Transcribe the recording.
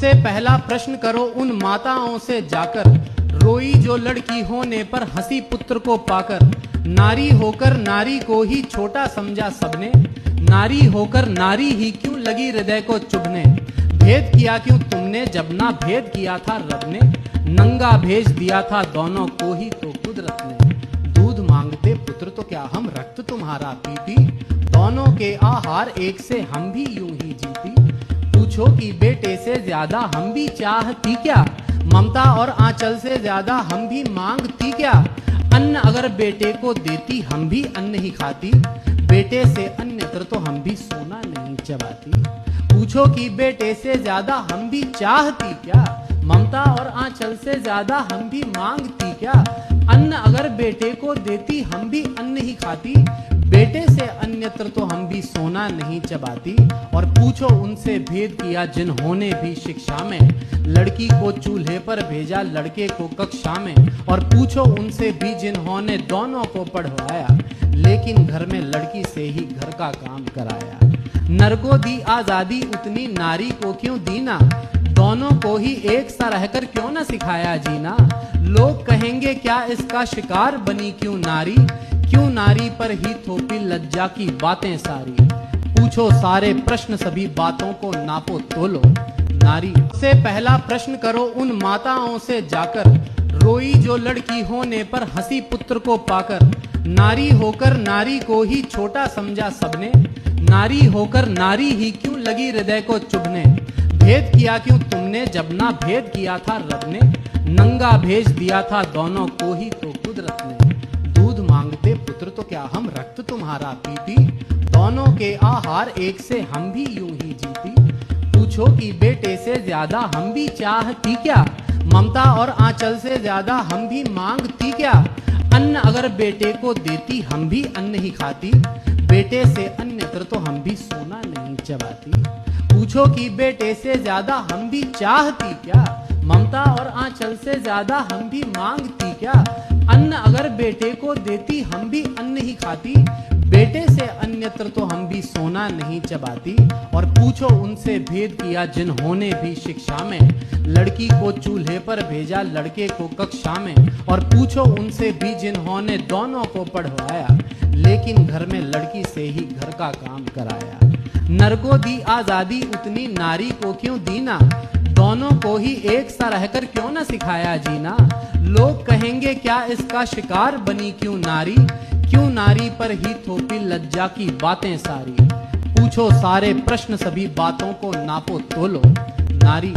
सबसे पहला प्रश्न करो उन माताओं से जाकर, रोई जो लड़की होने पर हंसी पुत्र को पाकर। नारी होकर नारी को ही छोटा समझा सबने, नारी होकर नारी ही क्यों लगी हृदय को चुभने। भेद किया क्यों तुमने जब ना भेद किया था रब ने, नंगा भेज दिया था दोनों को ही तो कुदरत ने। दूध मांगते पुत्र तो क्या हम रक्त तुम्हारा पीती, दोनों के आहार एक से हम भी यूं ही जीती। पूछो कि बेटे से ज्यादा हम भी चाहती क्या, ममता और आंचल से ज्यादा हम भी मांगती क्या। अन्न अगर बेटे को देती हम भी अन्न ही खाती, बेटे से अन्यत्र तो हम भी सोना नहीं चबाती। पूछो कि बेटे से ज्यादा हम भी चाहती क्या, ममता और आंचल से ज्यादा हम भी मांगती क्या। अन्न अगर बेटे को देती हम भी अन्न ही खाती, बेटे से अन्यत्र तो हम भी सोना नहीं चबाती। और पूछो उनसे भेद किया जिन्होंने भी शिक्षा में, लड़की को चूल्हे पर भेजा लड़के को कक्षा में। और पूछो उनसे भी जिन्होंने दोनों को पढ़वाया, लेकिन घर में लड़की से ही घर का काम कराया। नर को दी आजादी उतनी नारी को क्यों दीना, दोनों को ही एक सा रहकर क्यों न सिखाया जीना। लोग कहेंगे क्या इसका शिकार बनी क्यों नारी, क्यों नारी पर ही थोपी लज्जा की बातें सारी। पूछो सारे प्रश्न सभी बातों को नापो तोलो, नारी से पहला प्रश्न करो उन माताओं से जाकर, रोई जो लड़की होने पर हंसी पुत्र को पाकर। नारी होकर नारी को ही छोटा समझा सबने, नारी होकर नारी ही क्यों लगी हृदय को चुभने। भेद किया क्यों तुमने जब ना भेद किया था रब ने, नंगा भेज दिया था दोनों को ही तो कुदरत ने। दूध मांगते पुत्र तो क्या हम रक्त तुम्हारा पीती, दोनों के आहार एक से हम भी यूं ही जीती। पूछो कि बेटे से ज्यादा हम भी चाहती क्या, ममता और आंचल से ज्यादा हम भी मांगती क्या। अन्न अगर बेटे को देती हम भी अन्न ही खाती, बेटे से अन्यत्र तो हम भी सोना नहीं चबाती। पूछो कि बेटे से ज्यादा हम भी चाहती क्या, ममता और आंचल से ज्यादा हम भी मांगती क्या। अन्न अगर बेटे को देती हम भी अन्न ही खाती, बेटे से अन्यत्र तो हम भी सोना नहीं चबाती। और पूछो उनसे भेद किया जिन्होंने भी शिक्षा में, लड़की को चूल्हे पर भेजा लड़के को कक्षा में। और पूछो उनसे भी जिन्होंने दोनों को पढ़वाया, लेकिन घर में लड़की से ही घर का काम कराया। नर को दी आजादी उतनी नारी को क्यों दीना, दोनों को ही एक सा रहकर क्यों न सिखाया जीना। लोग कहेंगे क्या इसका शिकार बनी क्यों नारी, क्यों नारी पर ही थोपी लज्जा की बातें सारी। पूछो सारे प्रश्न सभी बातों को नापो तोलो, नारी।